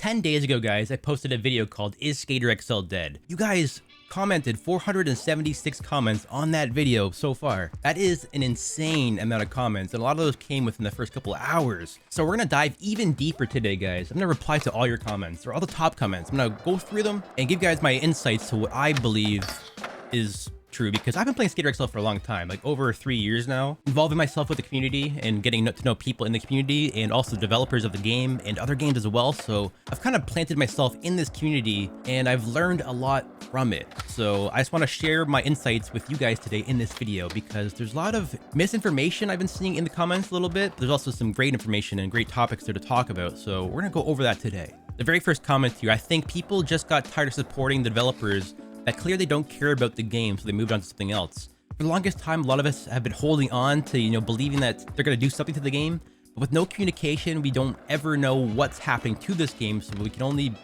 10 days ago, guys, I posted a video called Is Skater XL Dead? You guys commented 476 comments on that video so far. That is an insane amount of comments, and a lot of those came within the first couple of hours. So we're gonna dive even deeper today, guys. I'm gonna reply to all your comments, or all the top comments. I'm gonna go through them and give you guys my insights to what I believe is true, because I've been playing Skater XL for a long time, like over 3 years now, involving myself with the community and getting to know people in the community and also developers of the game and other games as well. So I've kind of planted myself in this community and I've learned a lot from it. So I just want to share my insights with you guys today in this video, because there's a lot of misinformation I've been seeing in the comments a little bit. There's also some great information and great topics there to talk about. So we're gonna go over that today. The very first comment here: I think people just got tired of supporting the developers that clearly don't care about the game, so they moved on to something else. For the longest time, a lot of us have been holding on to, believing that they're gonna do something to the game, but with no communication, we don't ever know what's happening to this game, so we can only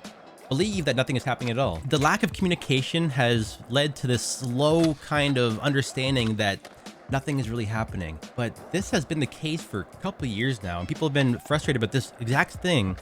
believe that nothing is happening at all. The lack of communication has led to this slow kind of understanding that nothing is really happening. But this has been the case for a couple of years now, and people have been frustrated about this exact thing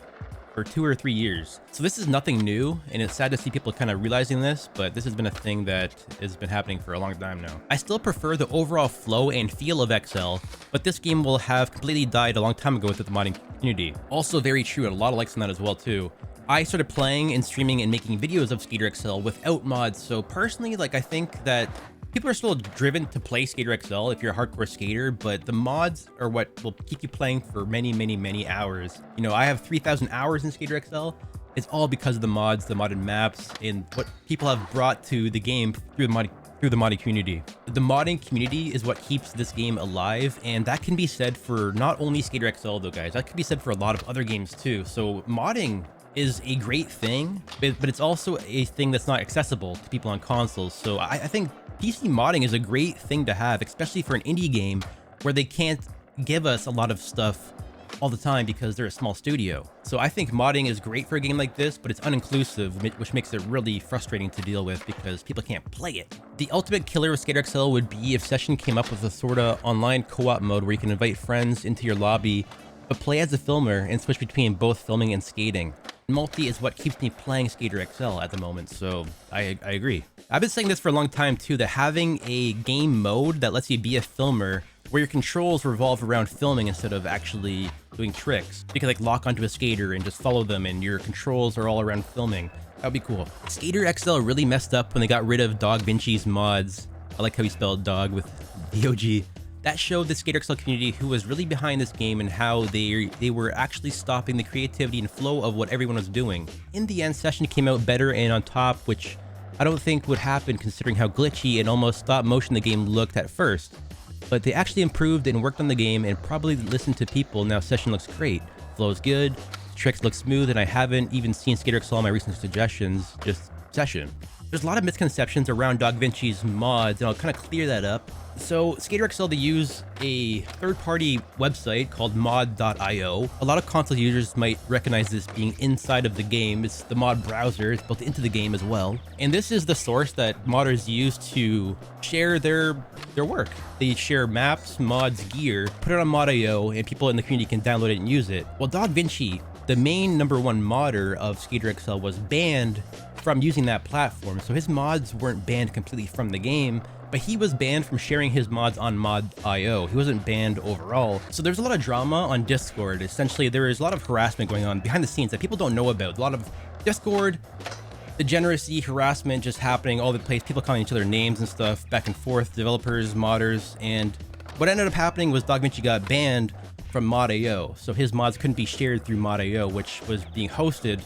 for 2 or 3 years. So this is nothing new, and it's sad to see people kind of realizing this, but this has been a thing that has been happening for a long time now. I still prefer the overall flow and feel of XL, but this game will have completely died a long time ago with the modding community. Also very true, and a lot of likes on that as well too. I started playing and streaming and making videos of Skater XL without mods, so personally, I think that people are still driven to play Skater XL if you're a hardcore skater, but the mods are what will keep you playing for many, many, many hours. I have 3,000 hours in Skater XL. It's all because of the mods, the modded maps, and what people have brought to the game through the modding community. The modding community is what keeps this game alive, and that can be said for not only Skater XL though, guys. That can be said for a lot of other games too. So modding is a great thing, but it's also a thing that's not accessible to people on consoles. So I think PC modding is a great thing to have, especially for an indie game where they can't give us a lot of stuff all the time because they're a small studio. So I think modding is great for a game like this, but it's uninclusive, which makes it really frustrating to deal with because people can't play it. The ultimate killer of Skater XL would be if Session came up with a sorta online co-op mode where you can invite friends into your lobby, but play as a filmer and switch between both filming and skating. Multi is what keeps me playing Skater XL at the moment, so I agree. I've been saying this for a long time too, that having a game mode that lets you be a filmer where your controls revolve around filming instead of actually doing tricks. You can lock onto a skater and just follow them and your controls are all around filming. That would be cool. Skater XL really messed up when they got rid of DogVinci's mods. I like how he spelled dog with D-O-G. That showed the Skater XL community who was really behind this game and how they were actually stopping the creativity and flow of what everyone was doing. In the end, Session came out better and on top, which I don't think would happen considering how glitchy and almost stop motion the game looked at first. But they actually improved and worked on the game and probably listened to people. Now Session looks great, flow's good, tricks look smooth, and I haven't even seen Skater XL on my recent suggestions, just Session. There's a lot of misconceptions around DogVinci's mods, and I'll kind of clear that up. So Skater XL, they use a third-party website called mod.io. A lot of console users might recognize this being inside of the game. It's the mod browser, it's built into the game as well. And this is the source that modders use to share their work. They share maps, mods, gear, put it on mod.io, and people in the community can download it and use it. Well, DogVinci, the main #1 modder of Skater XL, was banned from using that platform. So his mods weren't banned completely from the game, but he was banned from sharing his mods on mod.io. He wasn't banned overall. So there's a lot of drama on Discord. Essentially, there is a lot of harassment going on behind the scenes that people don't know about. A lot of Discord degeneracy, harassment just happening all over the place, people calling each other names and stuff back and forth, developers, modders, and what ended up happening was DogVinci got banned from mod.io. So his mods couldn't be shared through mod.io, which was being hosted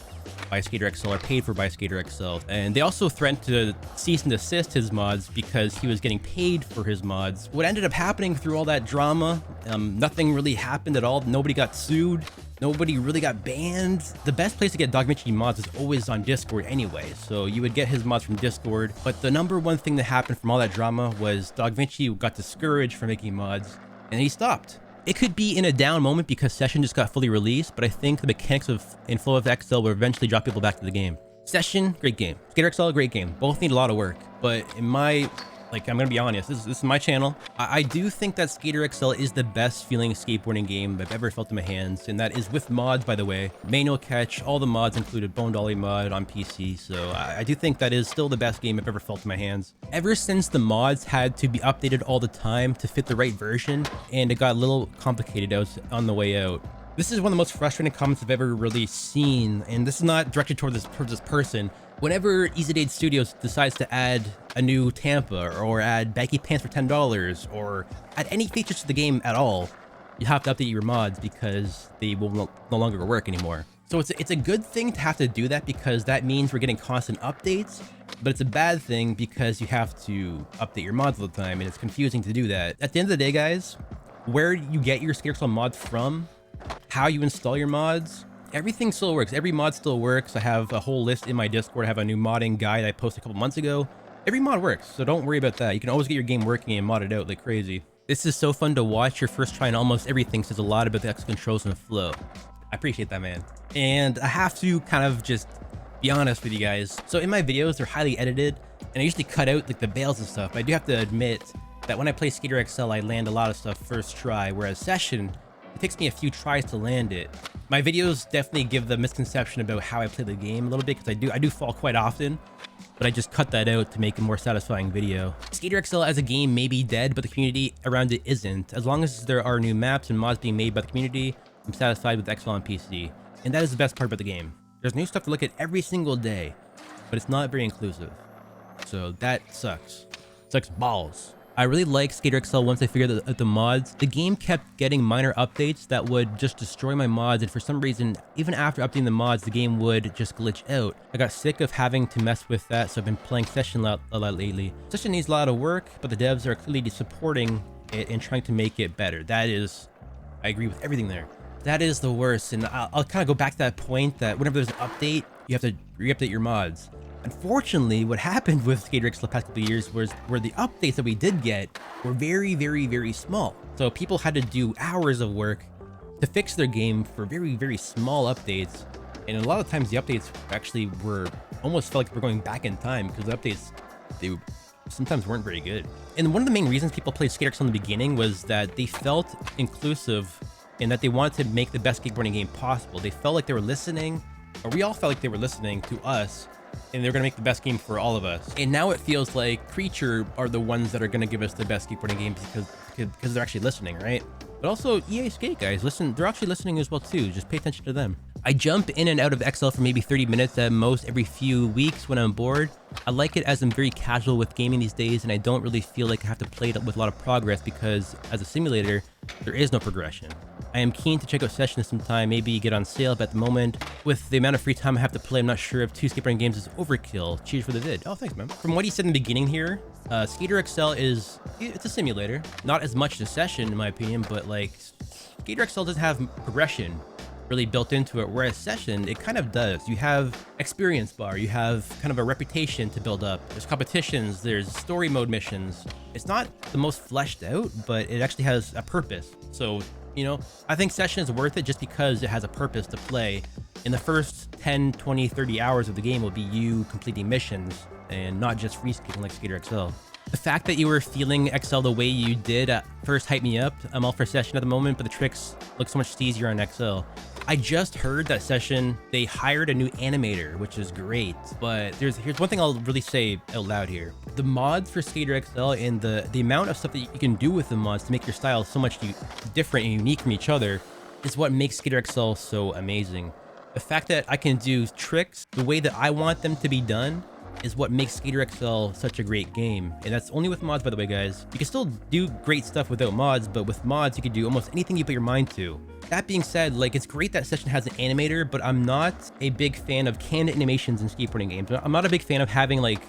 by Skater XL or paid for by Skater XL. And they also threatened to cease and desist his mods because he was getting paid for his mods. What ended up happening through all that drama, nothing really happened at all. Nobody got sued. Nobody really got banned. The best place to get DogVinci mods is always on Discord anyway, so you would get his mods from Discord. But the #1 thing that happened from all that drama was DogVinci got discouraged from making mods, and he stopped. It could be in a down moment because Session just got fully released, but I think the mechanics of and flow of XL will eventually draw people back to the game. Session, great game. Skater XL, great game. Both need a lot of work, but in my Like, I'm gonna be honest, this is my channel. I do think that Skater XL is the best feeling skateboarding game I've ever felt in my hands, and that is with mods, by the way. Manual catch, all the mods included Bone Dolly mod on PC, so I do think that is still the best game I've ever felt in my hands. Ever since the mods had to be updated all the time to fit the right version, and it got a little complicated on the way out. This is one of the most frustrating comments I've ever really seen, and this is not directed towards this person. Whenever Easy Dade Studios decides to add a new Tampa or add baggy pants for $10 or add any features to the game at all, you have to update your mods because they will no longer work anymore. So it's a good thing to have to do that because that means we're getting constant updates, but it's a bad thing because you have to update your mods all the time and it's confusing to do that. At the end of the day, guys, where you get your Skater XL mods from, how you install your mods, everything still works. Every mod still works. I have a whole list in my Discord. I have a new modding guide I posted a couple months ago. Every mod works, so don't worry about that. You can always get your game working and mod it out like crazy. This is so fun to watch. Your first try on almost everything says a lot about the X controls and the flow. I appreciate that, man. And I have to kind of just be honest with you guys. So in my videos, they're highly edited, and I usually cut out like the bails and stuff. But I do have to admit that when I play Skater XL, I land a lot of stuff first try, whereas Session, it takes me a few tries to land it. My videos definitely give the misconception about how I play the game a little bit, because I do fall quite often, but I just cut that out to make a more satisfying video. Skater XL as a game may be dead, but the community around it isn't. As long as there are new maps and mods being made by the community, I'm satisfied with XL on PC. And that is the best part about the game. There's new stuff to look at every single day, but it's not very inclusive. So that sucks. Sucks balls. I really like Skater XL once I figured out the mods. The game kept getting minor updates that would just destroy my mods, and for some reason, even after updating the mods, the game would just glitch out. I got sick of having to mess with that, so I've been playing Session a lot lately. Session needs a lot of work, but the devs are clearly supporting it and trying to make it better. That is, I agree with everything there. That is the worst, and I'll kind of go back to that point that whenever there's an update, you have to re-update your mods. Unfortunately, what happened with Skater XL the past couple of years was where the updates that we did get were very, very, very small. So people had to do hours of work to fix their game for very, very small updates. And a lot of times the updates actually almost felt like we're going back in time, because the updates, they sometimes weren't very good. And one of the main reasons people played Skater XL in the beginning was that they felt inclusive and that they wanted to make the best skateboarding game possible. They felt like they were listening, or we all felt like they were listening to us, and they're gonna make the best game for all of us. And now it feels like Creature are the ones that are gonna give us the best skateboarding games because they're actually listening, right? But also EA Skate guys, listen, they're actually listening as well too. Just pay attention to them. I jump in and out of XL for maybe 30 minutes at most every few weeks when I'm bored. I like it as I'm very casual with gaming these days, and I don't really feel like I have to play it with a lot of progress because as a simulator, there is no progression. I am keen to check out Session sometime, maybe get on sale, but at the moment, with the amount of free time I have to play, I'm not sure if 2 skateboarding games is overkill. Cheers for the vid. Oh, thanks, man. From what he said in the beginning here, Skater XL it's a simulator. Not as much as Session, in my opinion, but like, Skater XL doesn't have progression really built into it, whereas Session, it kind of does. You have experience bar, you have kind of a reputation to build up. There's competitions, there's story mode missions. It's not the most fleshed out, but it actually has a purpose. So, you know, I think Session is worth it just because it has a purpose to play. In the first 10, 20, 30 hours of the game will be you completing missions and not just free skating like Skater XL. The fact that you were feeling XL the way you did first hyped me up. I'm all for Session at the moment, but the tricks look so much easier on XL. I just heard that Session, they hired a new animator, which is great, but here's one thing I'll really say out loud here. The mods for Skater XL and the amount of stuff that you can do with the mods to make your style so much different and unique from each other is what makes Skater XL so amazing. The fact that I can do tricks the way that I want them to be done is what makes Skater XL such a great game. And that's only with mods, by the way, guys. You can still do great stuff without mods, but with mods, you can do almost anything you put your mind to. That being said, like, it's great that Session has an animator, but I'm not a big fan of canned animations in skateboarding games. I'm not a big fan of having like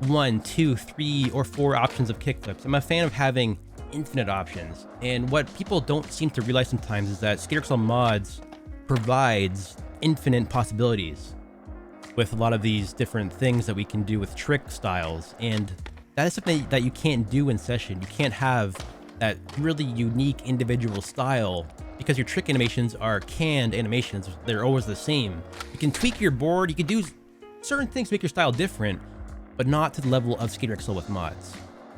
1, 2, 3, or 4 options of kickflips. I'm a fan of having infinite options. And what people don't seem to realize sometimes is that Skater XL mods provides infinite possibilities with a lot of these different things that we can do with trick styles. And that is something that you can't do in Session. You can't have that really unique individual style because your trick animations are canned animations. They're always the same. You can tweak your board, you can do certain things to make your style different, but not to the level of Skater XL with mods.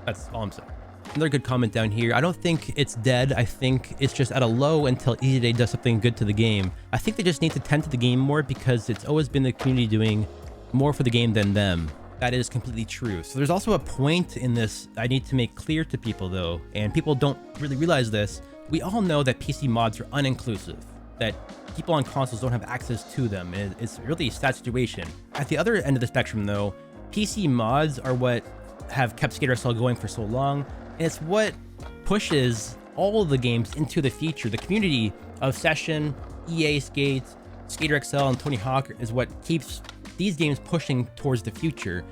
That's all I'm saying. Another good comment down here. I don't think it's dead. I think it's just at a low until Easy Day does something good to the game. I think they just need to tend to the game more because it's always been the community doing more for the game than them. That is completely true. So there's also a point in this I need to make clear to people though, and people don't really realize this. We all know that PC mods are uninclusive, that people on consoles don't have access to them. It's really a sad situation. At the other end of the spectrum though, PC mods are what have kept Skater XL going for so long, and it's what pushes all of the games into the future. The community of Session, EA Skate, Skater XL, and Tony Hawk is what keeps these games pushing towards the future.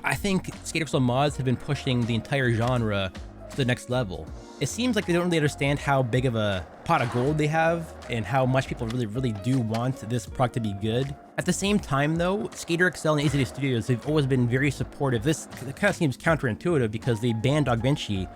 I think Skater XL mods have been pushing the entire genre to the next level. It seems like they don't really understand how big of a pot of gold they have and how much people really do want this product to be good. At the same time though, Skater XL and Easy Day Studios, they've always been very supportive. This kind of seems counterintuitive because they banned Dog Vinci.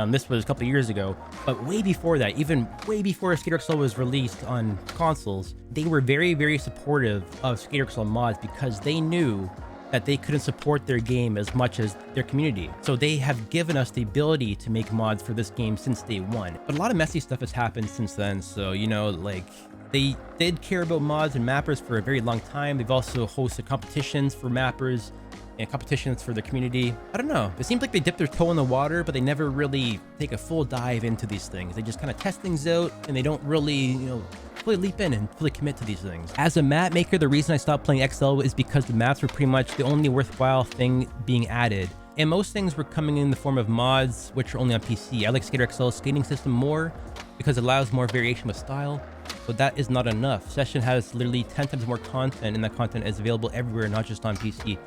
This was a couple of years ago, but way before that, even way before Skater XL was released on consoles, they were very supportive of Skater XL mods because they knew that they couldn't support their game as much as their community. So they have given us the ability to make mods for this game since day one. But a lot of messy stuff has happened since then. So, you know, like they did care about mods and mappers for a very long time. They've also hosted competitions for mappers and competitions for the community. I don't know. It seems like they dip their toe in the water, but they never really take a full dive into these things. They just kind of test things out and they don't really, you know, fully leap in and fully commit to these things. As a map maker, the reason I stopped playing XL is because the maps were pretty much the only worthwhile thing being added. And most things were coming in the form of mods, which are only on PC. I like Skater XL's skating system more because it allows more variation with style, but that is not enough. Session has literally 10 times more content, and that content is available everywhere, not just on PC.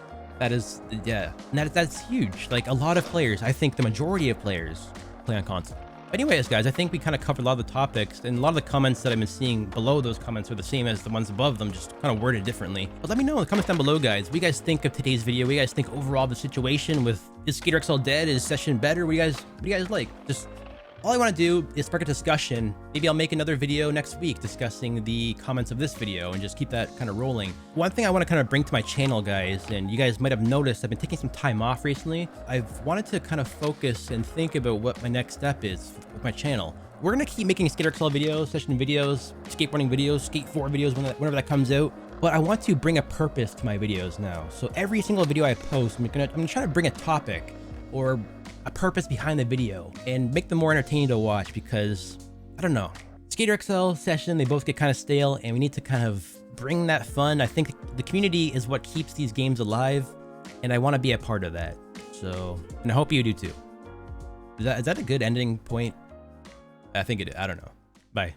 That is, yeah, and that's huge. Like a lot of players, I think the majority of players play on console. Anyways, guys, I think we kind of covered a lot of the topics, and a lot of the comments that I've been seeing below those comments are the same as the ones above them, just kind of worded differently. But let me know in the comments down below, guys. What do you guys think of today's video? What do you guys think overall of the situation with, is Skater XL dead? Is Session better? What do you guys like? Just all I want to do is spark a discussion. Maybe I'll make another video next week discussing the comments of this video and just keep that kind of rolling. One thing I want to kind of bring to my channel, guys, and you guys might have noticed I've been taking some time off recently. I've wanted to kind of focus and think about what my next step is with my channel. We're going to keep making Skater XL videos, Session videos, skateboarding videos, Skate 4 videos, whenever that comes out. But I want to bring a purpose to my videos now. So every single video I post, I'm gonna try to bring a topic or a purpose behind the video and make them more entertaining to watch, because I don't know, Skater XL, Session, they both get kind of stale and we need to kind of bring that fun. I think the community is what keeps these games alive and I want to be a part of that. So, and I hope you do too. Is that a good ending point? I think it is. I don't know. Bye.